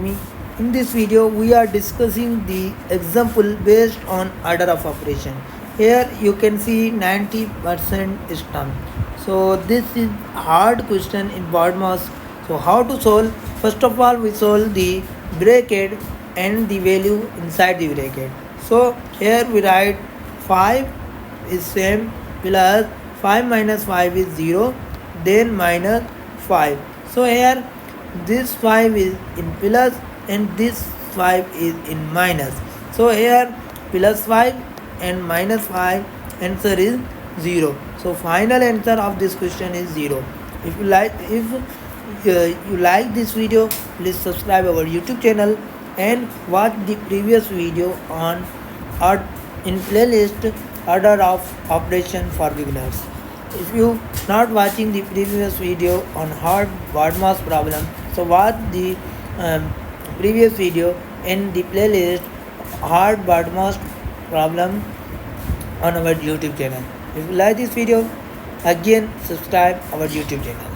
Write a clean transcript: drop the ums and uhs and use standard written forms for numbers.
Academy. In this video we are discussing the example based on order of operation. Here you can see 90% is done. So this is hard question in BODMAS. So how to solve? First of all we solve the bracket and the value inside the bracket. So here we write 5 is same plus 5 minus 5 is 0, then minus 5. So here this 5 is in plus and this 5 is in minus. So here plus 5 and minus 5, answer is 0. So final answer of this question is 0. If you like this video, please subscribe our YouTube channel and watch the previous video on in playlist order of operation for beginners. If you not watching the previous video on hard BODMAS problem, so watch the previous video in the playlist hard BODMAS problem on our YouTube channel. If you like this video, again subscribe our YouTube channel.